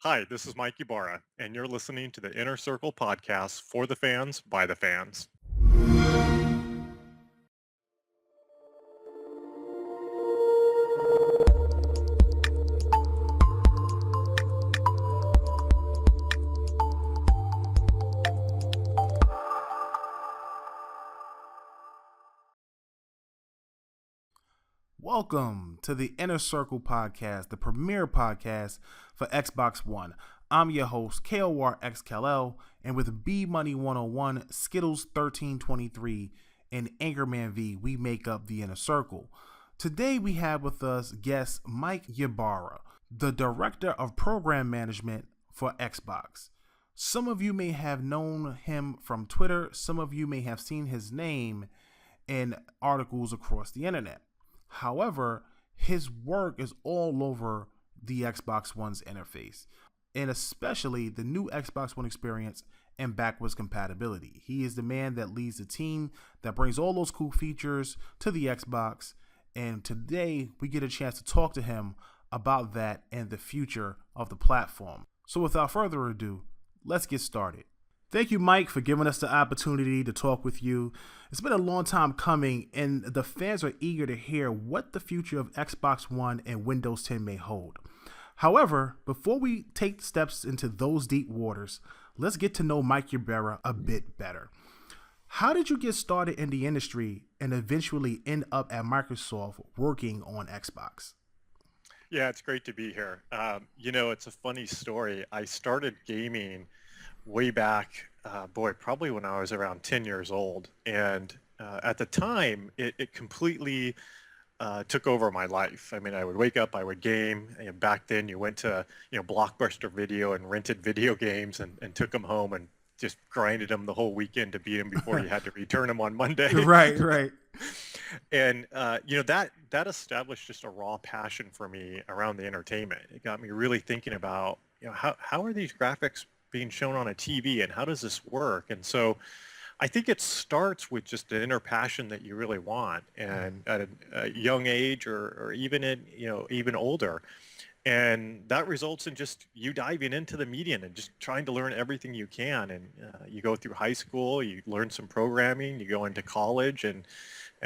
Hi, this is Mike Ybarra, and you're listening to the Inner Circle podcast for the fans by the fans. Welcome to the Inner Circle podcast, the premier podcast for Xbox One. I'm your host, KORXKL, and with B Money 101, Skittles 1323, and Anchorman V, we make up the Inner Circle. Today we have with us guest Mike Ybarra, the Director of Program Management for Xbox. Some of you may have known him from Twitter. Some of you may have seen his name in articles across the internet. However, his work is all over the Xbox One's interface, and especially the new Xbox One experience and backwards compatibility. He is the man that leads the team that brings all those cool features to the Xbox, and today we get a chance to talk to him about that and the future of the platform. So without further ado, let's get started. Thank you, Mike, for giving us the opportunity to talk with you. It's been a long time coming, and the fans are eager to hear what the future of Xbox One and Windows 10 may hold. However, before we take steps into those deep waters, let's get to know Mike Ybarra a bit better. How did you get started in the industry and eventually end up at Microsoft working on Xbox? Yeah, it's great to be here. It's a funny story. I started gaming way back, probably when I was around 10 years old. And at the time, it completely took over my life. I mean, I would wake up, I would game. And back then, you went to, Blockbuster Video and rented video games and took them home and just grinded them the whole weekend to beat them before you had to return them on Monday. Right. And, that established just a raw passion for me around the entertainment. It got me really thinking about, how are these graphics being shown on a TV and how does this work? And so I think it starts with just an inner passion that you really want, and at a young age or even older. And that results in just you diving into the medium and just trying to learn everything you can. And you go through high school, you learn some programming, you go into college, and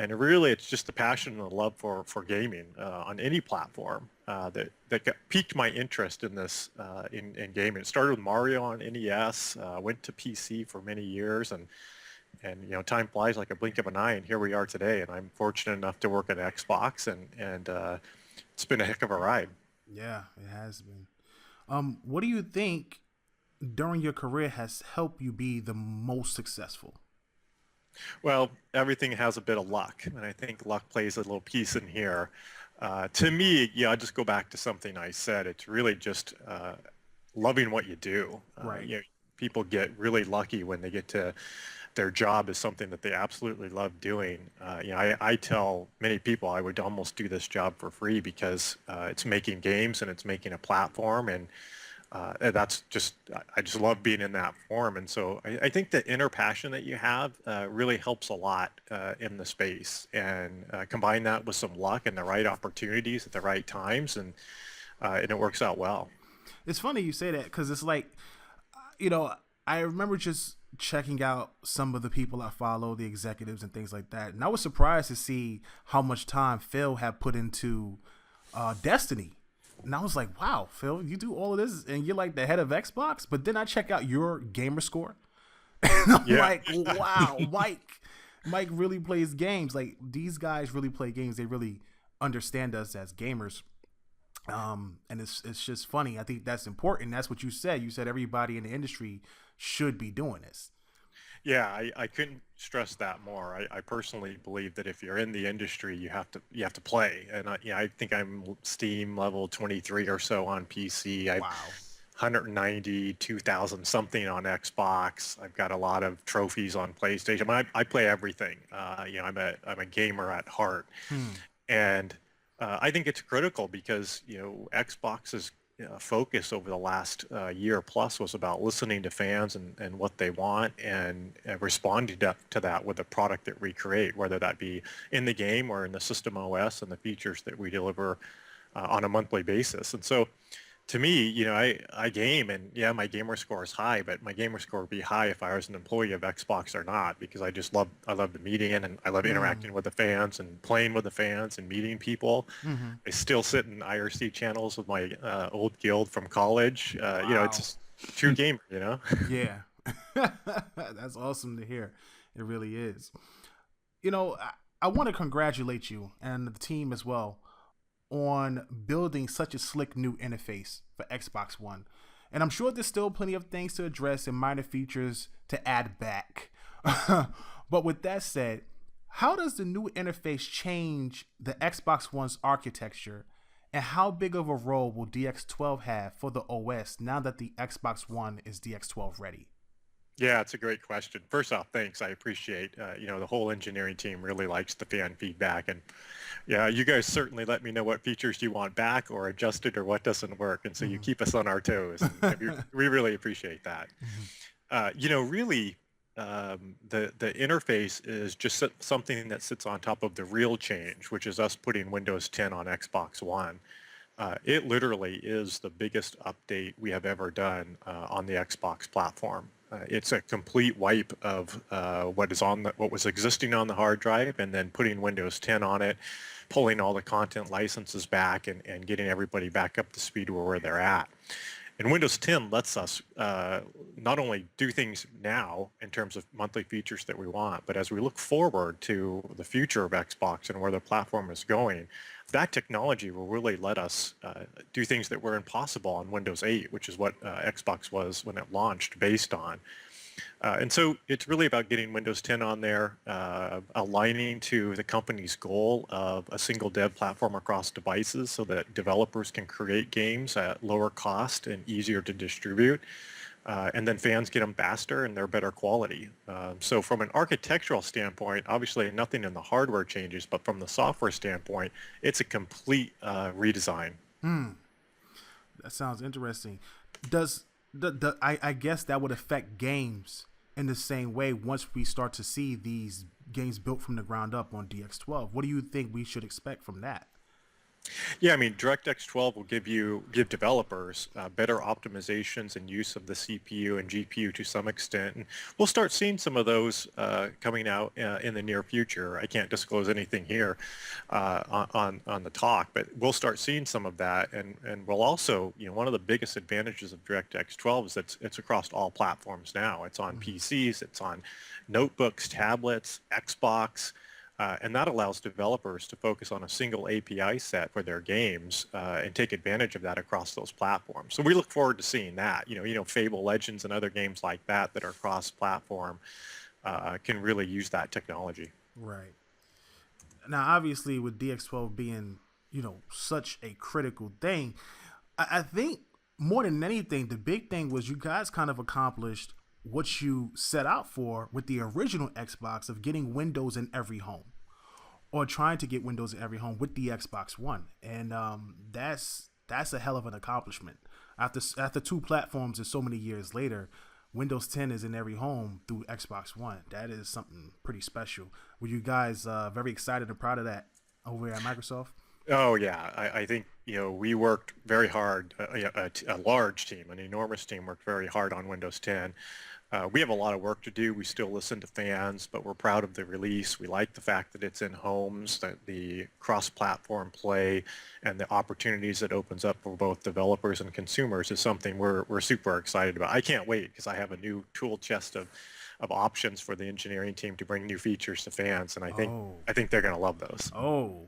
really it's just the passion and the love for gaming on any platform that piqued my interest in this in gaming. It started with Mario on NES, went to PC for many years, and time flies like a blink of an eye, and here we are today. And I'm fortunate enough to work at Xbox, and it's been a heck of a ride. Yeah, it has been. What do you think during your career has helped you be the most successful? Well, everything has a bit of luck, and I think luck plays a little piece in here. To me, I just go back to something I said. It's really just loving what you do. Right. People get really lucky when they get to their job is something that they absolutely love doing. I tell many people I would almost do this job for free because it's making games and it's making a platform, and that's just I just love being in that form. And so I think the inner passion that you have really helps a lot in the space, and combine that with some luck and the right opportunities at the right times, and it works out well. It's funny you say that because it's like, I remember just checking out some of the people I follow, the executives and things like that, and I was surprised to see how much time Phil had put into Destiny. And I was like, wow, Phil, you do all of this and you're like the head of Xbox? But then I check out your gamer score. And I'm like, wow, Mike really plays games. Like, these guys really play games. They really understand us as gamers. And it's just funny. I think that's important. That's what you said. You said everybody in the industry should be doing this. Yeah, I couldn't stress that more. I personally believe that if you're in the industry, you have to play. And I think I'm Steam level 23 or so on PC. I've Wow. 190, 2,000 something on Xbox. I've got a lot of trophies on PlayStation. I play everything. I'm a gamer at heart, and I think it's critical because Xbox's focus over the last year plus was about listening to fans and what they want, and responding to that with a product that we create, whether that be in the game or in the system OS and the features that we deliver on a monthly basis. And so To me, I game, and yeah, my gamer score is high, but my gamer score would be high if I was an employee of Xbox or not, because I love the meeting and I love Mm, interacting with the fans and playing with the fans and meeting people. mm-hmm. I still sit in IRC channels with my old guild from college. It's Wow. just true gamer. Yeah. That's awesome to hear. It really is. I want to congratulate you and the team as well on building such a slick new interface for Xbox One. And I'm sure there's still plenty of things to address and minor features to add back. But with that said, how does the new interface change the Xbox One's architecture? And how big of a role will DX12 have for the OS now that the Xbox One is DX12 ready? Yeah, it's a great question. First off, thanks. I appreciate, the whole engineering team really likes the fan feedback. And yeah, you guys certainly let me know what features you want back or adjusted or what doesn't work. And so you keep us on our toes. And we really appreciate that. Really, the interface is just something that sits on top of the real change, which is us putting Windows 10 on Xbox One. It literally is the biggest update we have ever done on the Xbox platform. It's a complete wipe of what was existing on the hard drive, and then putting Windows 10 on it, pulling all the content licenses back, and getting everybody back up to speed where they're at. And Windows 10 lets us not only do things now in terms of monthly features that we want, but as we look forward to the future of Xbox and where the platform is going, that technology will really let us do things that were impossible on Windows 8, which is what Xbox was when it launched based on. And so it's really about getting Windows 10 on there, aligning to the company's goal of a single dev platform across devices so that developers can create games at lower cost and easier to distribute. And then fans get them faster and they're better quality. So from an architectural standpoint, obviously nothing in the hardware changes, but from the software standpoint, it's a complete redesign. Hmm. That sounds interesting. Does I guess that would affect games in the same way once we start to see these games built from the ground up on DX12. What do you think we should expect from that? Yeah, I mean, DirectX 12 will give developers better optimizations and use of the CPU and GPU to some extent, and we'll start seeing some of those coming out in the near future. I can't disclose anything here on the talk, but we'll start seeing some of that, and we'll also, one of the biggest advantages of DirectX 12 is that it's across all platforms now. It's on Mm-hmm. PCs, it's on notebooks, tablets, Xbox. And that allows developers to focus on a single API set for their games and take advantage of that across those platforms. So we look forward to seeing that. Fable Legends and other games like that are cross-platform can really use that technology. Right. Now, obviously, with DX12 being, such a critical thing, I think more than anything, the big thing was you guys kind of accomplished what you set out for with the original Xbox of getting Windows in every home or trying to get Windows in every home with the Xbox One. And that's a hell of an accomplishment. After two platforms and so many years later, Windows 10 is in every home through Xbox One. That is something pretty special. Were you guys very excited and proud of that over at Microsoft? Oh yeah, I think we worked very hard. A large team, an enormous team, worked very hard on Windows 10. We have a lot of work to do. We still listen to fans, but we're proud of the release. We like the fact that it's in homes, that the cross-platform play and the opportunities it opens up for both developers and consumers is something we're super excited about. I can't wait because I have a new tool chest of options for the engineering team to bring new features to fans, and Oh, I think they're going to love those. well,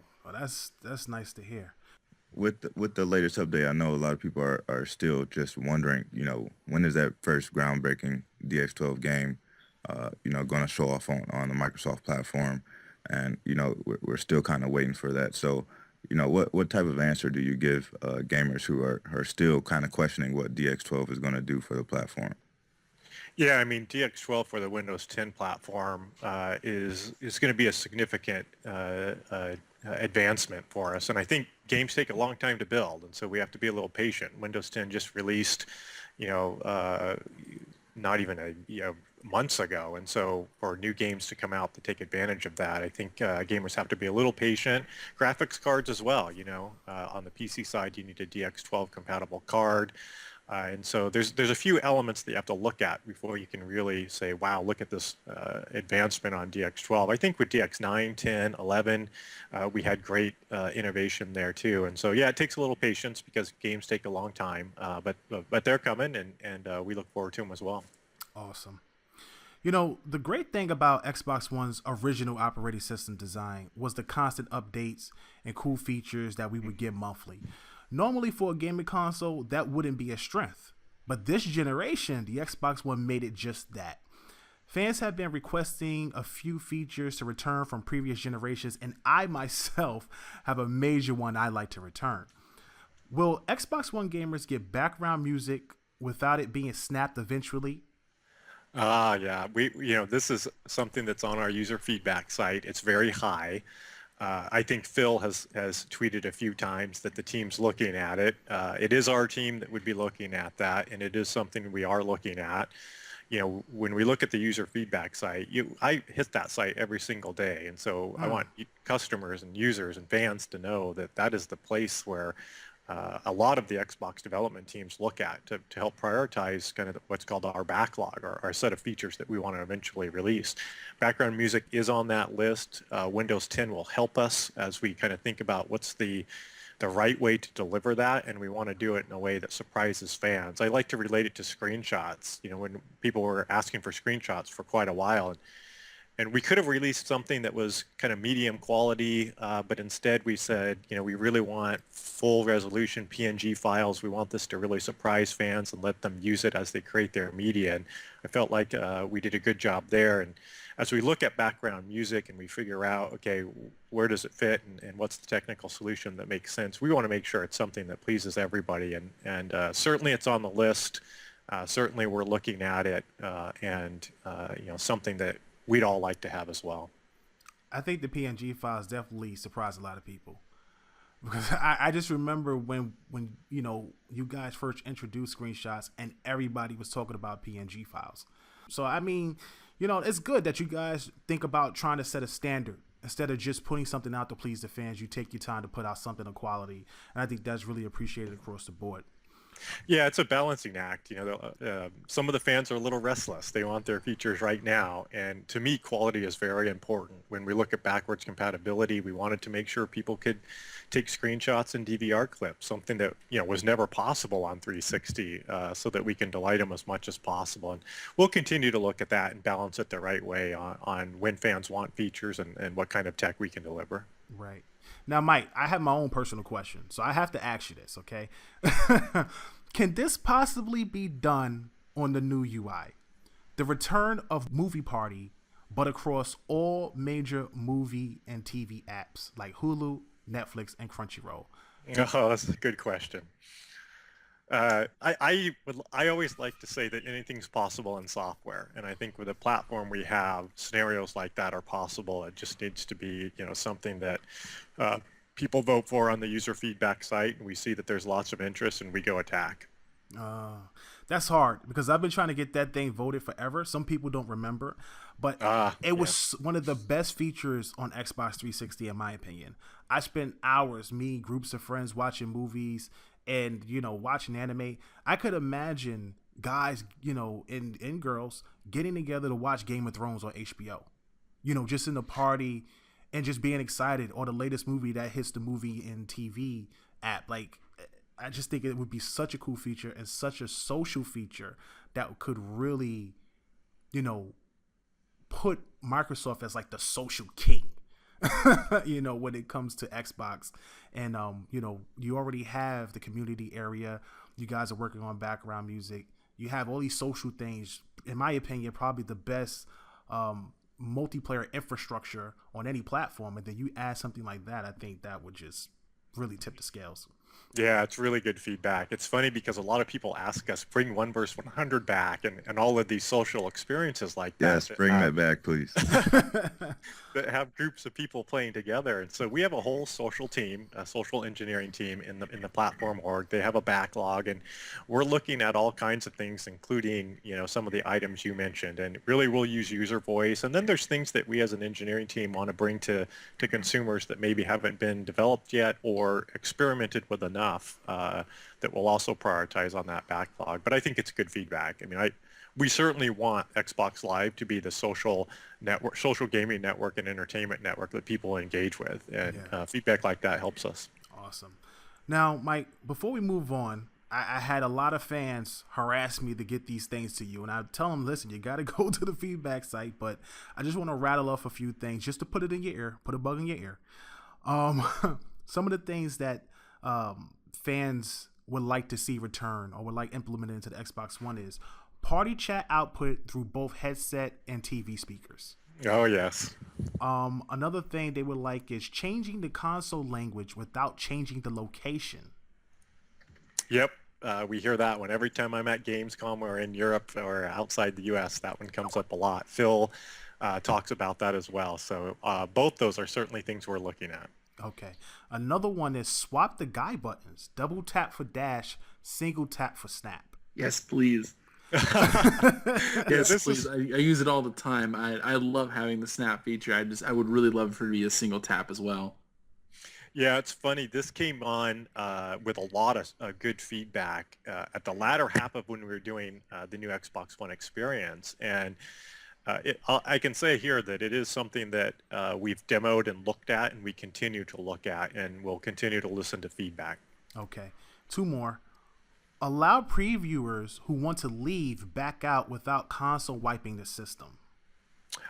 that's nice to hear. With the latest update, I know a lot of people are still just wondering, when is that first groundbreaking DX12 game, going to show off on the Microsoft platform, and we're still kind of waiting for that. So, what type of answer do you give gamers who are still kind of questioning what DX12 is going to do for the platform? Yeah, I mean, DX12 for the Windows 10 platform is going to be a significant advancement for us, and I think games take a long time to build, and so we have to be a little patient. Windows 10 just released, not even months ago. And so for new games to come out to take advantage of that, I think gamers have to be a little patient. Graphics cards as well, on the PC side, you need a DX12 compatible card. And so there's a few elements that you have to look at before you can really say, wow, look at this advancement on DX12. I think with DX9, 10, 11, we had great innovation there too. And so, yeah, it takes a little patience because games take a long time, but they're coming, and we look forward to them as well. Awesome. The great thing about Xbox One's original operating system design was the constant updates and cool features that we would get monthly. Normally for a gaming console, that wouldn't be a strength. But this generation, the Xbox One made it just that. Fans have been requesting a few features to return from previous generations, and I myself have a major one I'd like to return. Will Xbox One gamers get background music without it being snapped eventually? Yeah, this is something that's on our user feedback site. It's very high. I think Phil has tweeted a few times that the team's looking at it. It is our team that would be looking at that, and it is something we are looking at. When we look at the user feedback site, I hit that site every single day, and so I want customers and users and fans to know that that is the place where a lot of the Xbox development teams look at to help prioritize kind of what's called our backlog, or our set of features that we want to eventually release. Background music is on that list. Windows 10 will help us as we kind of think about what's the right way to deliver that, and we want to do it in a way that surprises fans. I like to relate it to screenshots. When people were asking for screenshots for quite a while, and we could have released something that was kind of medium quality, but instead we said, we really want full resolution PNG files. We want this to really surprise fans and let them use it as they create their media. And I felt like we did a good job there. And as we look at background music and we figure out, okay, where does it fit and what's the technical solution that makes sense, we want to make sure it's something that pleases everybody. And certainly it's on the list. Certainly we're looking at it, and something that we'd all like to have as well. I think the PNG files definitely surprised a lot of people, because I just remember when you guys first introduced screenshots and everybody was talking about PNG files. So I mean, it's good that you guys think about trying to set a standard instead of just putting something out to please the fans. You take your time to put out something of quality, and I think that's really appreciated across the board. Yeah, it's a balancing act. Some of the fans are a little restless. They want their features right now. And to me, quality is very important. When we look at backwards compatibility, we wanted to make sure people could take screenshots and DVR clips, something that was never possible on 360, so that we can delight them as much as possible. And we'll continue to look at that and balance it the right way on when fans want features and what kind of tech we can deliver. Right. Now, Mike, I have my own personal question, so I have to ask you this, okay? Can this possibly be done on the new UI? The return of Movie Party, but across all major movie and TV apps like Hulu, Netflix, and Crunchyroll. Oh, that's a good question. I always like to say that anything's possible in software, and I think with the platform we have, scenarios like that are possible. It just needs to be something that people vote for on the user feedback site, and we see that there's lots of interest, and we go attack. That's hard, because I've been trying to get that thing voted forever. Some people don't remember, but it was one of the best features on Xbox 360 in my opinion. I spent hours, groups of friends, watching movies and watching anime. I could imagine guys, and girls getting together to watch Game of Thrones on HBO. Just in the party and just being excited, or the latest movie that hits the movie and TV app. Like, I just think it would be such a cool feature and such a social feature that could really, put Microsoft as like the social king, when it comes to Xbox. And, you already have the community area. You guys are working on background music. You have all these social things. In my opinion, probably the best multiplayer infrastructure on any platform. And then you add something like that, I think that would just really tip the scales. Yeah, it's really good feedback. It's funny because a lot of people ask us bring 1 versus 100 back and all of these social experiences like that Yes, bring that back, please. that have groups of people playing together. And so we have a whole social team, a social engineering team in the platform org. They have a backlog, and we're looking at all kinds of things, including some of the items you mentioned. And really, we'll use user voice. And then there's things that we as an engineering team want to bring to consumers that maybe haven't been developed yet or experimented with enough. That we'll also prioritize on that backlog. But I think it's good feedback. I mean, we certainly want Xbox Live to be the social network, social gaming network and entertainment network that people engage with, and feedback like that helps us. Awesome. Now, Mike, before we move on, I had a lot of fans harass me to get these things to you, and I tell them, listen, you got to go to the feedback site, but I just want to rattle off a few things just to put it in your ear, put a bug in your ear. Some of the things that fans would like to see return or would like implemented into the Xbox One is party chat output through both headset and TV speakers. Oh, yes. Another thing they would like is changing the console language without changing the location. Yep. We hear that one every time I'm at Gamescom or in Europe or outside the US. That one comes up a lot. Phil talks about that as well. So both those are certainly things we're looking at. Okay. Another one is swap the guy buttons. Double tap for dash, single tap for snap. Yes, please. Yes, please. I use it all the time. I love having the snap feature. I would really love for it to be a single tap as well. Yeah, it's funny. This came on with a lot of good feedback at the latter half of when we were doing the new Xbox One experience. And I can say here that it is something that we've demoed and looked at, and we continue to look at, and we'll continue to listen to feedback. Okay. Two more. Allow previewers who want to leave back out without console wiping the system.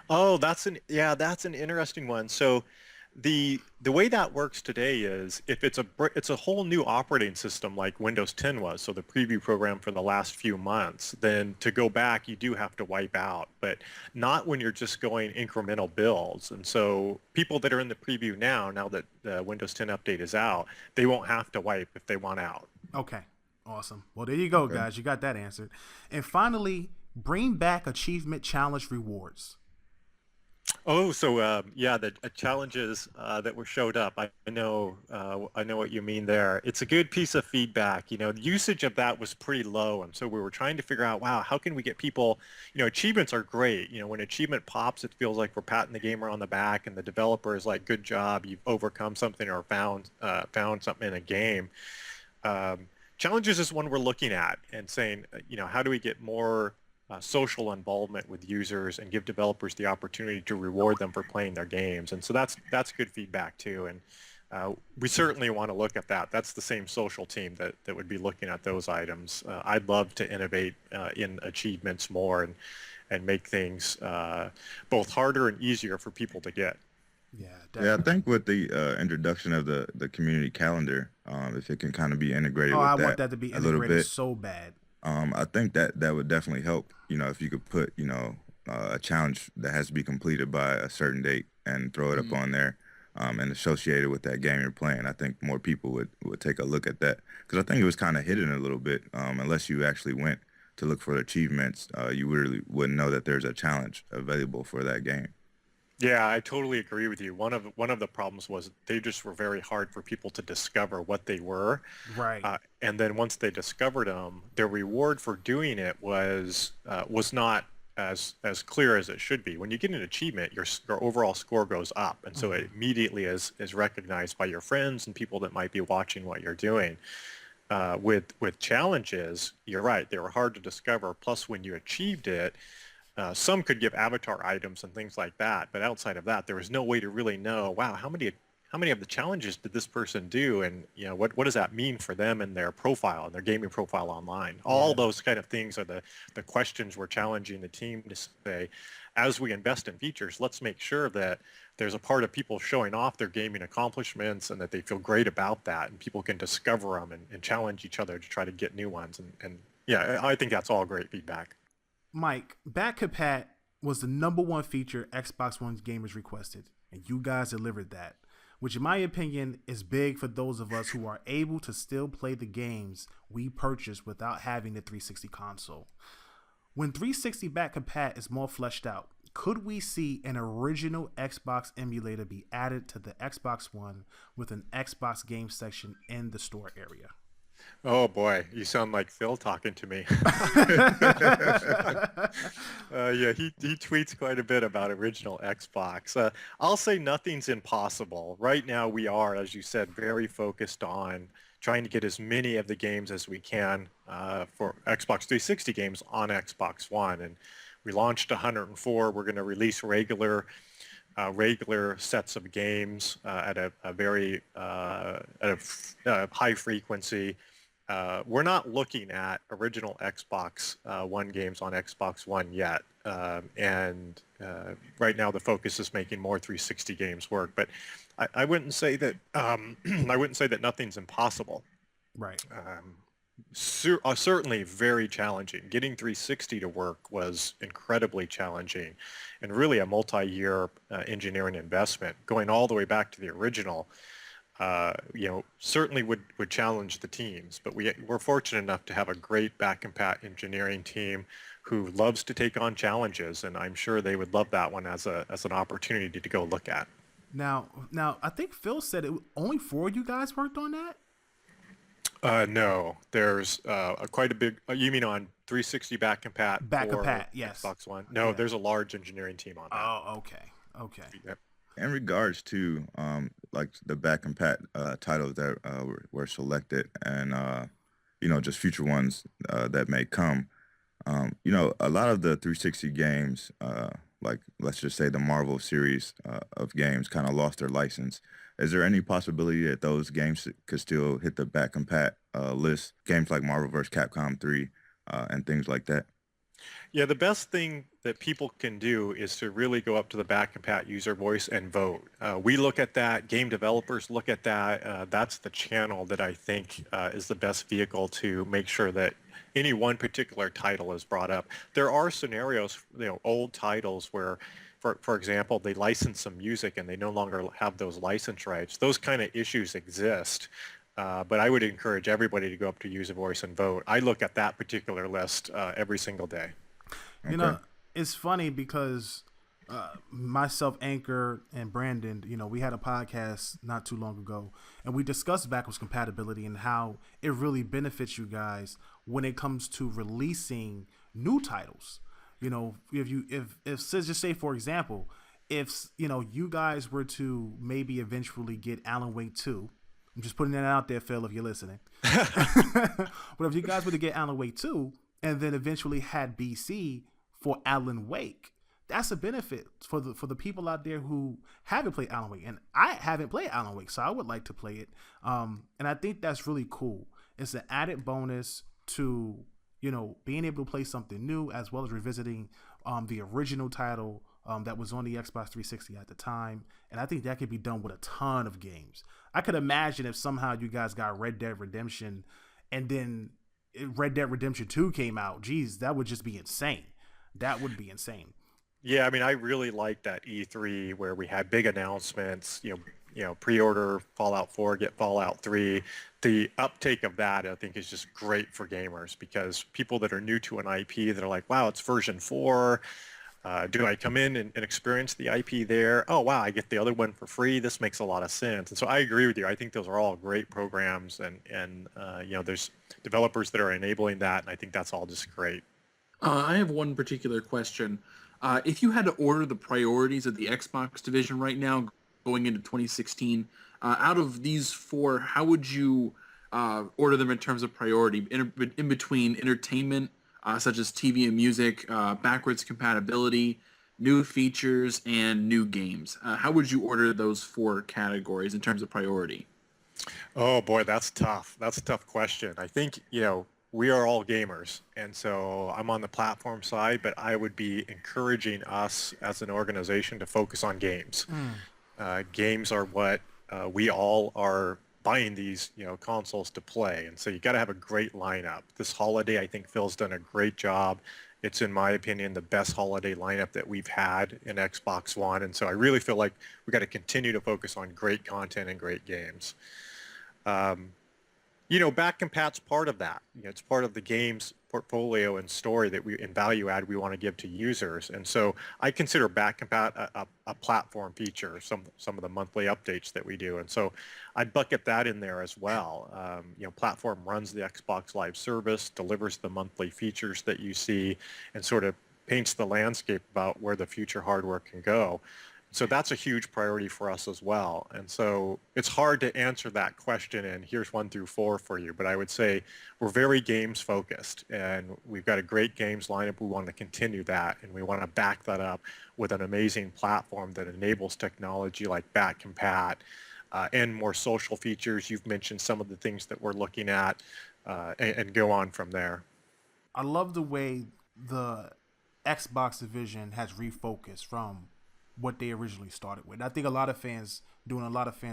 Oh, that's an interesting one. So the way that works today is if it's a whole new operating system like Windows 10 was, so the preview program for the last few months, then to go back you do have to wipe out, but not when you're just going incremental builds. And so people that are in the preview now that the Windows 10 update is out, they won't have to wipe if they want out. Okay. Awesome. Well, there you go, guys. You got that answered. And finally, bring back achievement challenge rewards. Oh, so the challenges that were showed up. I know what you mean there. It's a good piece of feedback. The usage of that was pretty low, and so we were trying to figure out, wow, how can we get people? Achievements are great. When achievement pops, it feels like we're patting the gamer on the back, and the developer is like, good job, you've overcome something or found something in a game. Challenges is one we're looking at and saying, how do we get more social involvement with users and give developers the opportunity to reward them for playing their games? And so that's good feedback too. And we certainly want to look at that. That's the same social team that would be looking at those items. I'd love to innovate in achievements more and make things both harder and easier for people to get. Yeah, definitely. Yeah, I think with the introduction of the community calendar, if it can kind of be integrated with I that want that to be a little integrated bit, so bad. I think that would definitely help. If you could put a challenge that has to be completed by a certain date and throw it up on there and associate it with that game you're playing, I think more people would take a look at that, because I think it was kind of hidden a little bit. Unless you actually went to look for achievements, you really wouldn't know that there's a challenge available for that game. Yeah, I totally agree with you. One of the problems was they just were very hard for people to discover what they were. Right. And then once they discovered them, their reward for doing it was not as clear as it should be. When you get an achievement, your overall score goes up, and so it immediately is recognized by your friends and people that might be watching what you're doing. With challenges, you're right, they were hard to discover. Plus, when you achieved it, some could give avatar items and things like that, but outside of that, there was no way to really know, wow, how many of the challenges did this person do, and what does that mean for them and their profile and their gaming profile online? All those kind of things are the questions we're challenging the team to say, as we invest in features, let's make sure that there's a part of people showing off their gaming accomplishments and that they feel great about that, and people can discover them and challenge each other to try to get new ones. And yeah, I think that's all great feedback. Mike, Back Compat was the #1 feature Xbox One gamers requested, and you guys delivered that. which in my opinion is big for those of us who are able to still play the games we purchased without having the 360 console. When 360 back compat is more fleshed out, could we see an original Xbox emulator be added to the Xbox One with an Xbox game section in the store area? Oh boy, you sound like Phil talking to me. Yeah, he tweets quite a bit about original Xbox. I'll say nothing's impossible. Right now we are, as you said, very focused on trying to get as many of the games as we can for Xbox 360 games on Xbox One. And we launched 104. We're going to release regular sets of games at a very high frequency. We're not looking at original Xbox One games on Xbox One yet, and right now the focus is making more 360 games work. But I wouldn't say that I wouldn't say that nothing's impossible. Right. Certainly very challenging. Getting 360 to work was incredibly challenging, and really a multi-year engineering investment. Going all the way back to the original, certainly would challenge the teams. But we're fortunate enough to have a great back compat engineering team who loves to take on challenges, and I'm sure they would love that one as an opportunity to go look at. Now, I think Phil said only 4 of you guys worked on that. No, there's quite a big. You mean on 360 back compat? Back compat, yes. Xbox One. No, Yeah. There's a large engineering team on that. Oh, okay. Yep. In regards to like the back compat titles that were selected, and just future ones that may come, a lot of the 360 games, like let's just say the Marvel series of games, kind of lost their license. Is there any possibility that those games could still hit the back compat list? Games like Marvel vs. Capcom 3 and things like that? Yeah, the best thing that people can do is to really go up to the back compat user voice and vote. We look at that. Game developers look at that. That's the channel that I think is the best vehicle to make sure that any one particular title is brought up. There are scenarios, old titles where, for example, they license some music and they no longer have those license rights. Those kind of issues exist. But I would encourage everybody to go up to user voice and vote. I look at that particular list every single day. Okay. It's funny because myself, Anchor, and Brandon, we had a podcast not too long ago, and we discussed backwards compatibility and how it really benefits you guys when it comes to releasing new titles. If let's just say, for example, if you guys were to maybe eventually get Alan Wake 2, I'm just putting that out there, Phil, if you're listening. But if you guys were to get Alan Wake 2 and then eventually had BC for Alan Wake, that's a benefit for the people out there who haven't played Alan Wake. And I haven't played Alan Wake, so I would like to play it. And I think that's really cool. It's an added bonus to, being able to play something new, as well as revisiting the original title that was on the Xbox 360 at the time. And I think that could be done with a ton of games. I could imagine if somehow you guys got Red Dead Redemption and then Red Dead Redemption 2 came out. Geez, that would just be insane. That would be insane. Yeah, I mean, I really like that E3 where we had big announcements, pre-order Fallout 4, get Fallout 3. The uptake of that, I think, is just great for gamers because people that are new to an IP that are like, wow, it's version 4. Do I come in and experience the IP there? Oh, wow, I get the other one for free. This makes a lot of sense. And so I agree with you. I think those are all great programs, and there's developers that are enabling that, and I think that's all just great. I have one particular question. If you had to order the priorities of the Xbox division right now going into 2016, out of these 4, how would you order them in terms of priority in between entertainment, such as TV and music, backwards compatibility, new features, and new games? How would you order those 4 categories in terms of priority? Oh, boy, that's tough. That's a tough question. I think, we are all gamers, and so I'm on the platform side, but I would be encouraging us as an organization to focus on games. Games are what we all are buying these consoles to play, and so you got to have a great lineup. This holiday, I think Phil's done a great job It's, in my opinion, the best holiday lineup that we've had in Xbox One. And so I really feel like we got to continue to focus on great content and great games. Back compat's part of that. It's part of the game's portfolio and story and value add we want to give to users. And so I consider back compat a platform feature, some of the monthly updates that we do. And so I'd bucket that in there as well. Platform runs the Xbox Live service, delivers the monthly features that you see, and sort of paints the landscape about where the future hardware can go. So that's a huge priority for us as well. And so it's hard to answer that question and here's 1 through 4 for you, but I would say we're very games focused and we've got a great games lineup. We want to continue that and we want to back that up with an amazing platform that enables technology like back compat and more social features. You've mentioned some of the things that we're looking at and go on from there. I love the way the Xbox division has refocused from what they originally started with. I think a lot of fans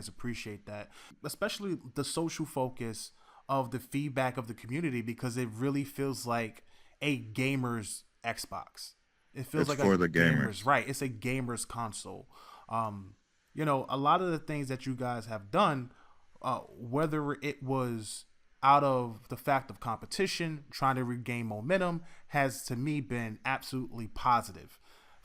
appreciate that, especially the social focus of the feedback of the community, because it really feels like a gamer's Xbox. It feels like for the gamers, right? It's a gamer's console. A lot of the things that you guys have done, whether it was out of the fact of competition, trying to regain momentum, has to me been absolutely positive.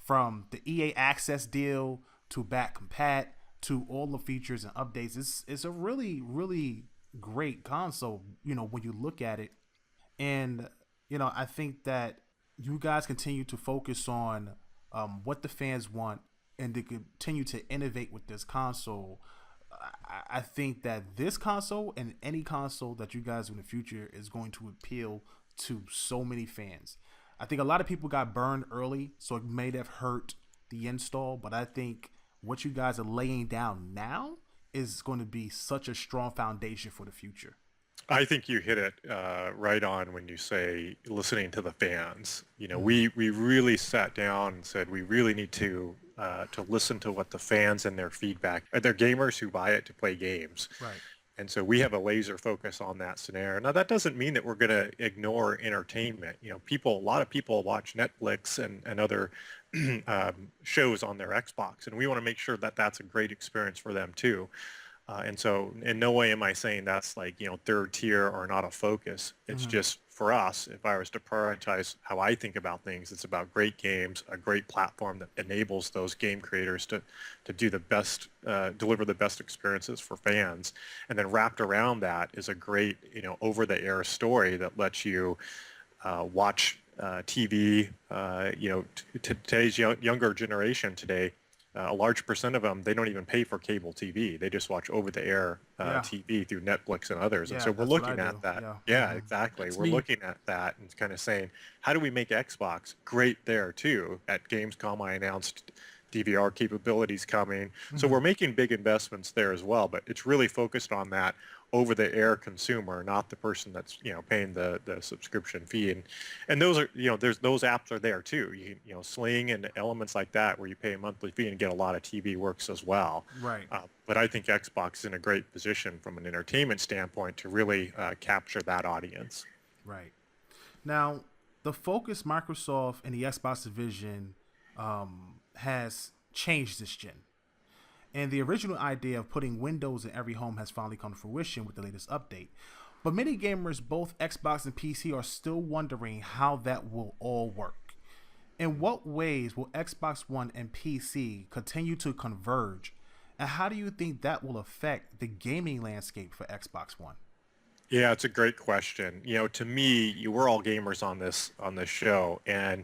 From the EA Access deal to back compat to all the features and updates, it's a really, really great console, when you look at it. And, I think that you guys continue to focus on what the fans want and to continue to innovate with this console. I think that this console and any console that you guys do in the future is going to appeal to so many fans. I think a lot of people got burned early, so it may have hurt the install, but I think what you guys are laying down now is going to be such a strong foundation for the future. I think you hit it right on when you say listening to the fans. We really sat down and said we really need to listen to what the fans and their feedback. They're gamers who buy it to play games. Right. And so we have a laser focus on that scenario. Now that doesn't mean that we're going to ignore entertainment. A lot of people watch Netflix and other shows on their Xbox, and we want to make sure that that's a great experience for them too. And so in no way am I saying that's like, third tier or not a focus. It's just for us, if I was to prioritize how I think about things, it's about great games, a great platform that enables those game creators to do the best, deliver the best experiences for fans. And then wrapped around that is a great, over-the-air story that lets you watch TV. Today's younger generation today, a large percent of them, they don't even pay for cable TV. They just watch over-the-air TV through Netflix and others. And so we're looking at that. Yeah, exactly. We're looking at that and kind of saying, how do we make Xbox great there too? At Gamescom, I announced DVR capabilities coming. So we're making big investments there as well, but it's really focused on that over-the-air consumer, not the person that's paying the subscription fee. And those are there's those apps are there too. Sling and elements like that where you pay a monthly fee and get a lot of TV works as well. Right. But I think Xbox is in a great position from an entertainment standpoint to really capture that audience. Right. Now, the focus Microsoft and the Xbox division has changed this gen. And the original idea of putting Windows in every home has finally come to fruition with the latest update. But many gamers, both Xbox and PC, are still wondering how that will all work. In what ways will Xbox One and PC continue to converge? And how do you think that will affect the gaming landscape for Xbox One? Yeah, it's a great question. To me, we're all gamers on this show. And,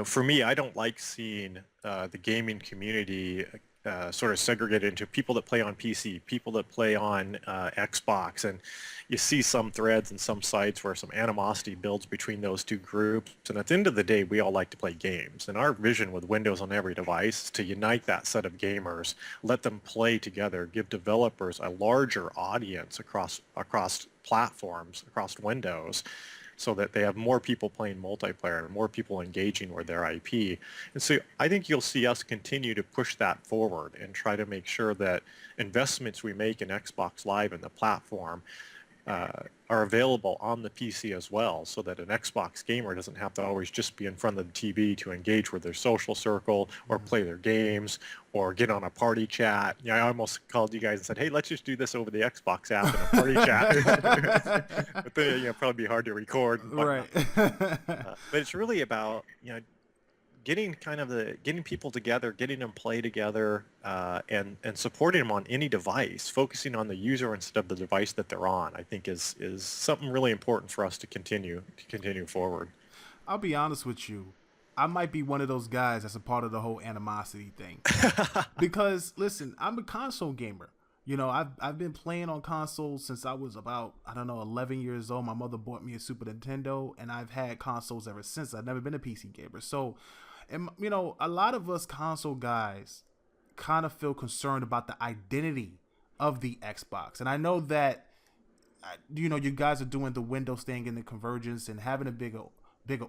for me, I don't like seeing the gaming community sort of segregated into people that play on PC, people that play on Xbox, and you see some threads and some sites where some animosity builds between those two groups. And at the end of the day, we all like to play games. And our vision with Windows on every device is to unite that set of gamers, let them play together, give developers a larger audience across platforms, across Windows, so that they have more people playing multiplayer and more people engaging with their IP. And so I think you'll see us continue to push that forward and try to make sure that investments we make in Xbox Live and the platform are available on the PC as well, so that an Xbox gamer doesn't have to always just be in front of the TV to engage with their social circle or play their games or get on a party chat. You know, I almost called you guys and said, "Hey, let's just do this over the Xbox app in a party chat." But then, you know, probably be hard to record. And Right. but it's really about, you know, getting people together, getting them play together, and supporting them on any device, focusing on the user instead of the device that they're on, I think is something really important for us to continue forward. I'll be honest with you. I might be one of those guys that's a part of the whole animosity thing. Because listen, I'm a console gamer. You know, I've been playing on consoles since I was about, I don't know, 11 years old. My mother bought me a Super Nintendo, and I've had consoles ever since. I've never been a PC gamer. So, and you know, a lot of us console guys kind of feel concerned about the identity of the Xbox. And I know that, you know, you guys are doing the Windows thing and the Convergence and having a bigger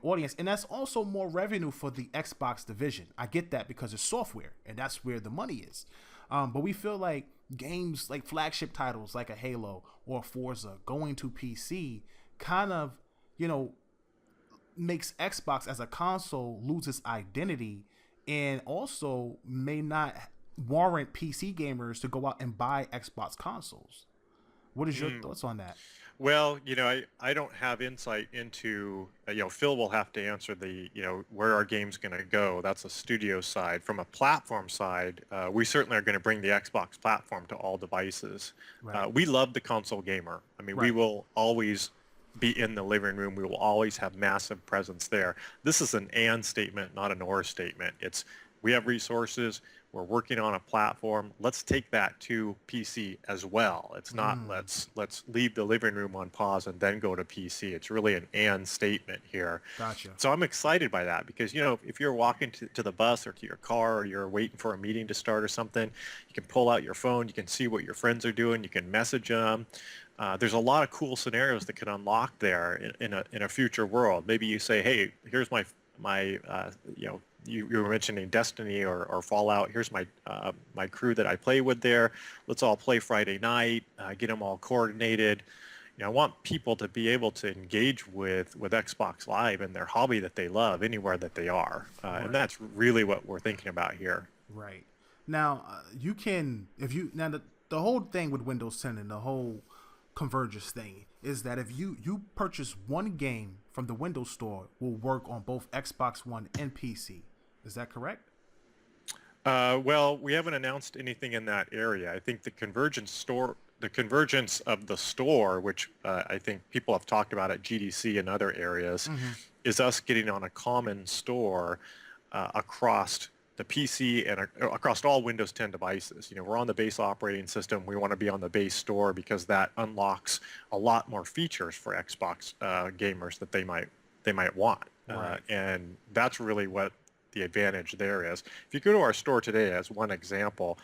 audience, and that's also more revenue for the Xbox division. I get that because it's software, and that's where the money is. But we feel like games like flagship titles like a Halo or a Forza going to PC kind of, you know, makes Xbox as a console lose its identity, and also may not warrant PC gamers to go out and buy Xbox consoles. What is your thoughts on that? Well, you know, I don't have insight into, you know, Phil will have to answer the, you know, where our game's going to go. That's a studio side. From a platform side, we certainly are going to bring the Xbox platform to all devices. Right. We love the console gamer. I mean, we Right. will always be in the living room. We will always have massive presence there. This is an and statement, not an or statement. It's, we have resources. We're working on a platform. Let's take that to PC as well. It's not let's leave the living room on pause and then go to PC. It's really an and statement here. Gotcha. So I'm excited by that because, you know, if you're walking to the bus or to your car or you're waiting for a meeting to start or something, you can pull out your phone. You can see what your friends are doing. You can message them. There's a lot of cool scenarios that can unlock there in a future world. Maybe you say, hey, here's my you know, you were mentioning Destiny or Fallout. Here's my my crew that I play with there. Let's all play Friday night. Get them all coordinated. You know, I want people to be able to engage with Xbox Live and their hobby that they love anywhere that they are, and that's really what we're thinking about here. Right. Now, you can, if you, now the whole thing with Windows 10 and the whole Convergence thing is that if you purchase one game from the Windows Store, will work on both Xbox One and PC. Is that correct? Well, we haven't announced anything in that area. I think the convergence of the store, which I think people have talked about at GDC and other areas, is us getting on a common store across the PC and across all Windows 10 devices. You know, we're on the base operating system. We want to be on the base store because that unlocks a lot more features for Xbox gamers that they might want. Right. And that's really what the advantage there is. If you go to our store today, as one example,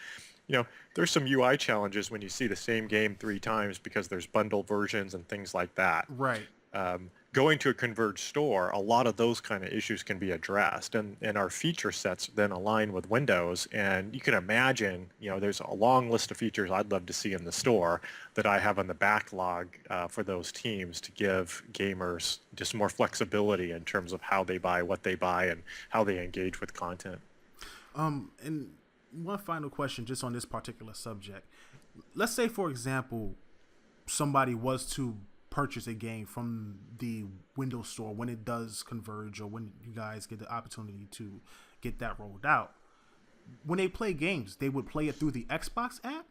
you know, there's some UI challenges when you see the same game 3 times because there's bundled versions and things like that. Right. Going to a converged store, a lot of those kind of issues can be addressed, and our feature sets then align with Windows. And you can imagine, you know, there's a long list of features I'd love to see in the store that I have on the backlog for those teams to give gamers just more flexibility in terms of how they buy, what they buy, and how they engage with content. And one final question just on this particular subject. Let's say, for example, somebody was to purchase a game from the Windows Store when it does converge, or when you guys get the opportunity to get that rolled out. When they play games, they would play it through the Xbox app?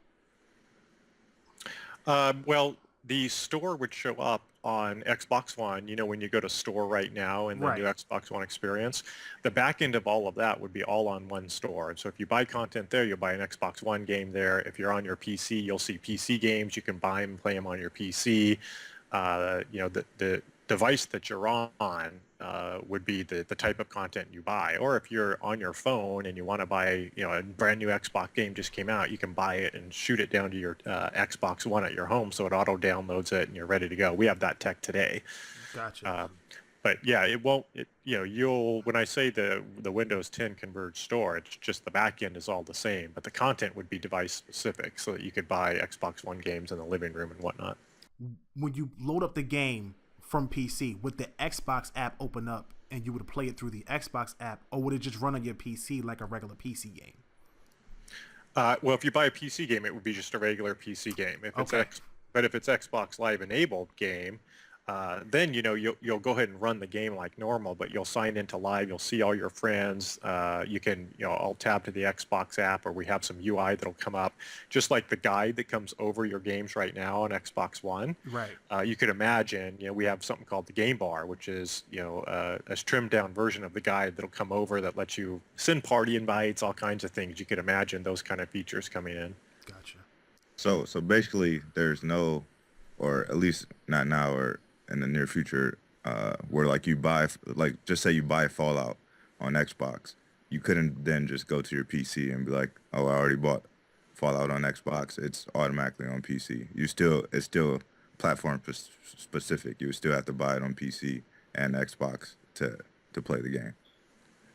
Well, the store would show up on Xbox One, you know, when you go to store right now and the new Xbox One experience, the back end of all of that would be all on one store. And so if you buy content there, you'll buy an Xbox One game there. If you're on your PC, you'll see PC games. You can buy them and play them on your PC. You know, the device that you're on would be the type of content you buy. Or if you're on your phone and you want to buy, you know, a brand new Xbox game just came out, you can buy it and shoot it down to your Xbox One at your home, so it auto downloads it and you're ready to go. We have that tech today. Gotcha. But yeah, it won't. You know, you'll, when I say the Windows 10 converged store, it's just the back end is all the same, but the content would be device specific, so that you could buy Xbox One games in the living room and whatnot. when you load up the game from PC, would the Xbox app open up and you would play it through the Xbox app, or would it just run on your PC like a regular PC game? Well, if you buy a PC game, it would be just a regular PC game. If it's Okay. But if it's Xbox Live enabled game, then you'll go ahead and run the game like normal, but you'll sign into Live. You'll see all your friends. You can I'll tab to the Xbox app, or we have some UI that'll come up, just like the guide that comes over your games right now on Xbox One. Right. You could imagine, we have something called the Game Bar, which is a trimmed down version of the guide that'll come over that lets you send party invites, all kinds of things. You could imagine those kind of features coming in. Gotcha. So basically, there's no, or at least not now or in the near future, where like you buy, like just say you buy Fallout on Xbox, you couldn't then just go to your PC and be like, oh, I already bought Fallout on Xbox. It's automatically on PC. It's still platform specific. You would still have to buy it on PC and Xbox to play the game.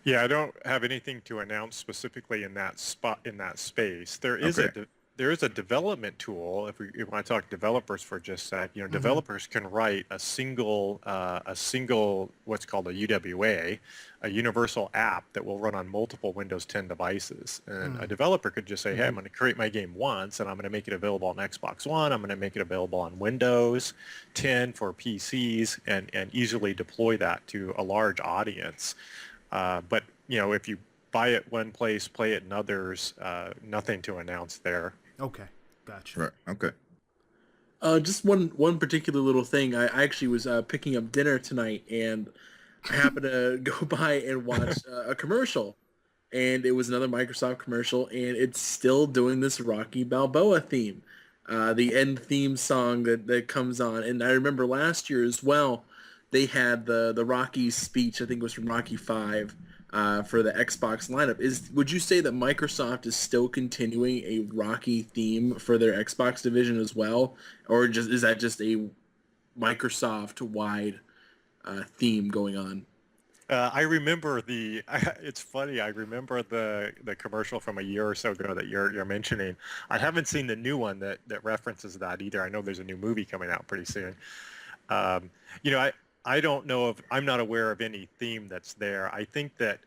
Yeah, I don't have anything to announce specifically in that space. There is Okay. there is a development tool. If we want to talk developers for just a sec, developers can write a single what's called a UWA, a universal app that will run on multiple Windows 10 devices. And a developer could just say, hey, I'm going to create my game once, and I'm going to make it available on Xbox One. I'm going to make it available on Windows 10 for PCs, and easily deploy that to a large audience. But if you buy it one place, play it in others, nothing to announce there. Okay. Gotcha. Right. Okay. Just one particular little thing. I actually was picking up dinner tonight, and I happened to go by and watch a commercial, and it was another Microsoft commercial, and it's still doing this Rocky Balboa theme, the end theme song that comes on. And I remember last year as well, they had the Rocky speech. I think it was from Rocky 5. For the Xbox lineup. Would you say that Microsoft is still continuing a Rocky theme for their Xbox division as well, or is that just a Microsoft-wide theme going on? I remember it's funny. I remember the commercial from a year or so ago that you're mentioning. I haven't seen the new one that references that either. I know there's a new movie coming out pretty soon. I don't know I'm not aware of any theme that's there. I think that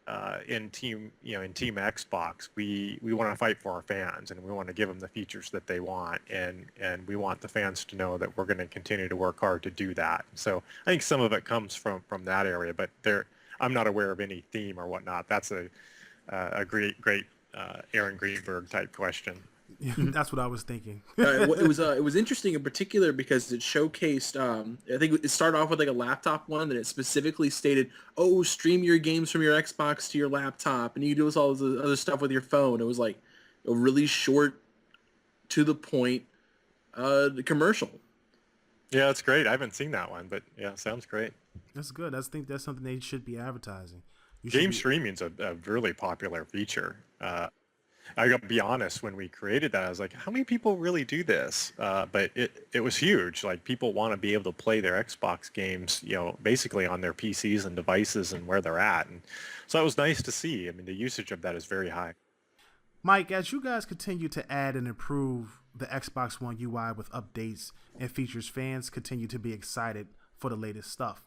in Team Xbox, we want to fight for our fans, and we want to give them the features that they want, and we want the fans to know that we're going to continue to work hard to do that. So I think some of it comes from that area, but I'm not aware of any theme or whatnot. That's a great Aaron Greenberg type question. That's what I was thinking. It was interesting in particular because it showcased. I think it started off with like a laptop one, and it specifically stated, "Oh, stream your games from your Xbox to your laptop, and you do all the other stuff with your phone." It was like a really short, to the point, commercial. Yeah, that's great. I haven't seen that one, but yeah, sounds great. That's good. I think that's something they should be advertising. Game streaming's a really popular feature. I got to be honest, when we created that, I was like, how many people really do this? But it was huge. Like, people want to be able to play their Xbox games, basically on their PCs and devices and where they're at. And so it was nice to see. I mean, the usage of that is very high. Mike, as you guys continue to add and improve the Xbox One UI with updates and features, fans continue to be excited for the latest stuff.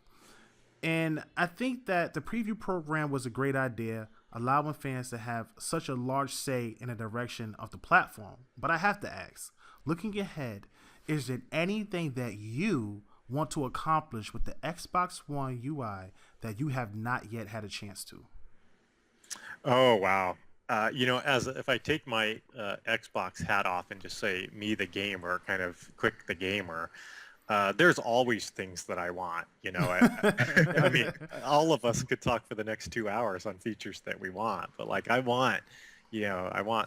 And I think that the preview program was a great idea, allowing fans to have such a large say in the direction of the platform. But I have to ask, looking ahead, is there anything that you want to accomplish with the Xbox One UI that you have not yet had a chance to? Oh, wow. If I take my Xbox hat off and just say me the gamer, kind of quick the gamer, there's always things that I want. I mean, all of us could talk for the next 2 hours on features that we want, but like I want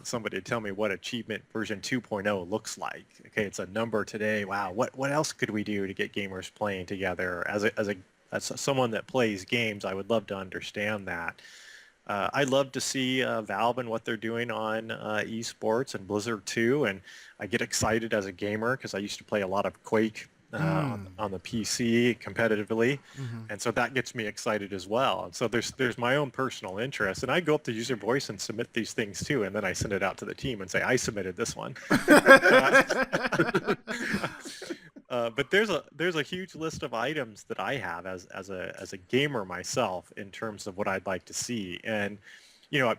somebody to tell me what achievement version 2.0 looks like. Okay, it's a number today. Wow, what else could we do to get gamers playing together? As someone that plays games, I would love to understand that. I'd love to see Valve and what they're doing on esports and Blizzard 2, and I get excited as a gamer because I used to play a lot of Quake on the PC competitively, and so that gets me excited as well. And so there's my own personal interest, and I go up to User Voice and submit these things too, and then I send it out to the team and say I submitted this one. But there's a huge list of items that I have as a gamer myself in terms of what I'd like to see. And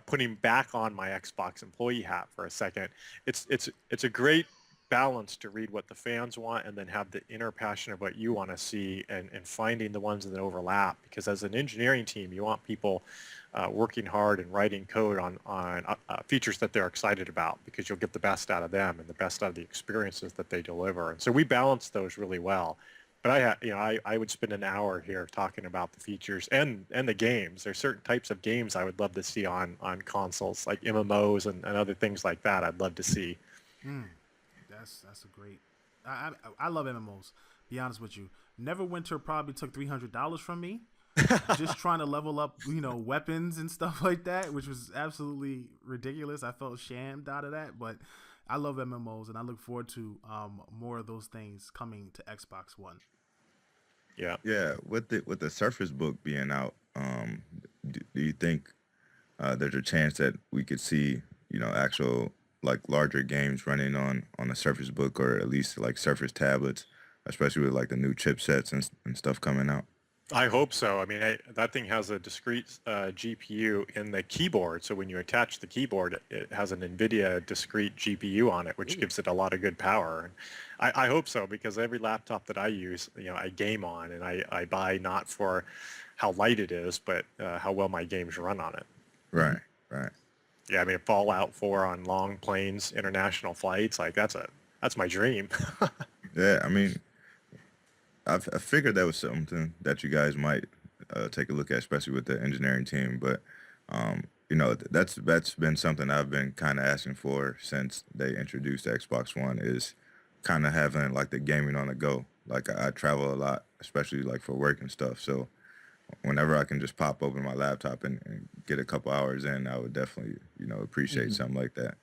putting back on my Xbox employee hat for a second, it's a great balance to read what the fans want and then have the inner passion of what you want to see, and finding the ones that overlap. Because as an engineering team, you want people working hard and writing code on features that they're excited about, because you'll get the best out of them and the best out of the experiences that they deliver. And so we balance those really well. But I would spend an hour here talking about the features and the games. There's certain types of games I would love to see on consoles, like MMOs and other things like that. I'd love to see. That's a great. I love MMOs. Be honest with you, Neverwinter probably took $300 from me, just trying to level up, weapons and stuff like that, which was absolutely ridiculous. I felt shamed out of that, but I love MMOs, and I look forward to more of those things coming to Xbox One. Yeah. With the Surface Book being out, do you think there's a chance that we could see, actual like larger games running on the Surface Book, or at least like Surface tablets, especially with like the new chipsets and stuff coming out? I hope so. I mean, that thing has a discrete GPU in the keyboard. So when you attach the keyboard, it has an NVIDIA discrete GPU on it, which gives it a lot of good power. And I hope so, because every laptop that I use, I game on, and I buy not for how light it is, but how well my games run on it. Right. Yeah, I mean, Fallout 4 on long planes, international flights, like that's my dream. Yeah, I mean, I figured that was something that you guys might take a look at, especially with the engineering team. But that's been something I've been kind of asking for since they introduced Xbox One, is kind of having like the gaming on the go. Like I travel a lot, especially like for work and stuff. So whenever I can just pop open my laptop and get a couple hours in, I would definitely appreciate something like that.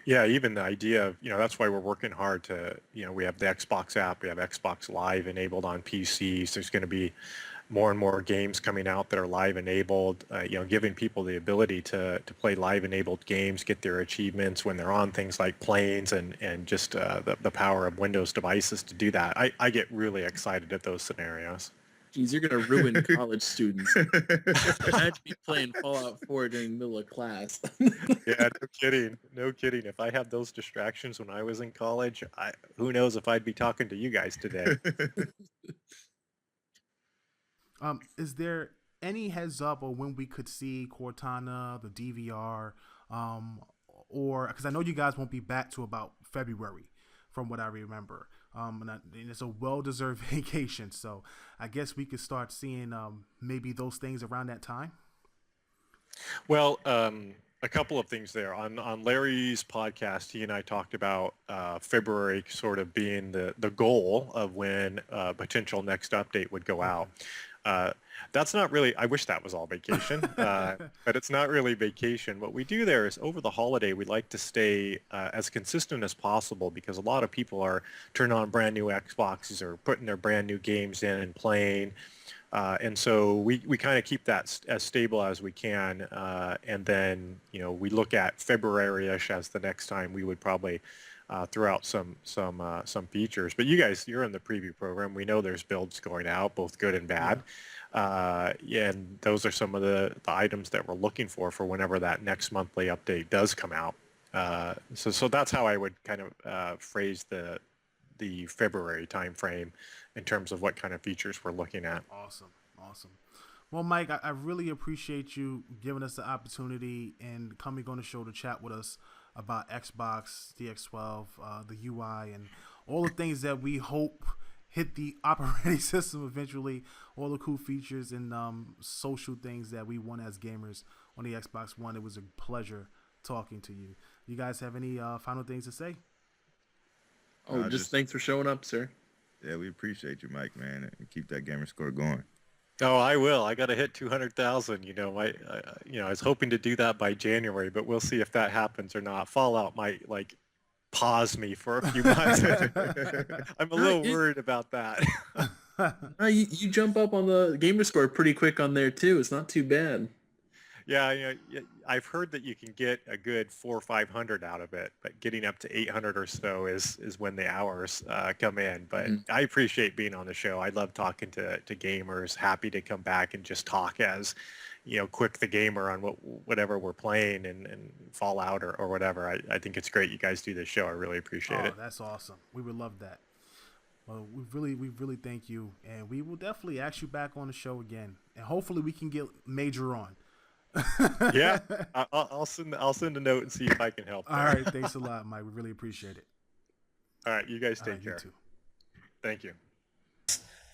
Yeah, even the idea of, that's why we're working hard to, we have the Xbox app, we have Xbox Live enabled on PCs. There's going to be more and more games coming out that are live enabled, giving people the ability to play live enabled games, get their achievements when they're on things like planes, and just the power of Windows devices to do that. I get really excited at those scenarios. Geez, you're gonna ruin college students. Imagine me playing Fallout 4 during the middle of class. Yeah, no kidding. If I had those distractions when I was in college, who knows if I'd be talking to you guys today. Is there any heads up on when we could see Cortana, the DVR, or because I know you guys won't be back to about February, from what I remember. And it's a well-deserved vacation, so I guess we could start seeing maybe those things around that time. Well, a couple of things there. On Larry's podcast, he and I talked about February sort of being the goal of when a potential next update would go out. That's not really, I wish that was all vacation, but it's not really vacation. What we do there is over the holiday, we like to stay as consistent as possible, because a lot of people are turning on brand new Xboxes or putting their brand new games in and playing. And so we kind of keep that as stable as we can. And then, we look at February-ish as the next time we would probably throw out some features. But you guys, you're in the preview program. We know there's builds going out, both good and bad. And those are some of the items that we're looking for whenever that next monthly update does come out. So that's how I would kind of phrase the February timeframe in terms of what kind of features we're looking at. Awesome. Well, Mike, I really appreciate you giving us the opportunity and coming on the show to chat with us about Xbox, DX12, the UI, and all the things that we hope hit the operating system eventually, all the cool features and social things that we want as gamers on the Xbox One. It was a pleasure talking to you. You guys have any final things to say? Oh, just thanks for showing up, sir. Yeah, we appreciate you, Mike, man, and keep that gamer score going. Oh, I will. I got to hit 200,000. I was hoping to do that by January, but we'll see if that happens or not. Fallout might pause me for a few months. I'm a little worried about that. You jump up on the gamer score pretty quick on there too. It's not too bad. Yeah, I've heard that you can get a good 400 or 500 out of it, but getting up to 800 or so is when the hours come in. But I appreciate being on the show. I love talking to gamers. Happy to come back and just talk as, Quick the Gamer on whatever we're playing and Fallout or whatever. I think it's great you guys do this show. I really appreciate it. That's awesome. We would love that. Well, we really thank you, and we will definitely ask you back on the show again, and hopefully we can get Major on. Yeah, I'll send a note and see if I can help. All right, thanks a lot, Mike. We really appreciate it. All right, you guys take care. You too. Thank you.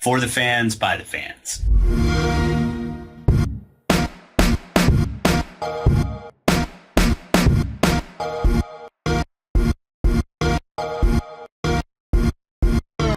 For the fans, by the fans.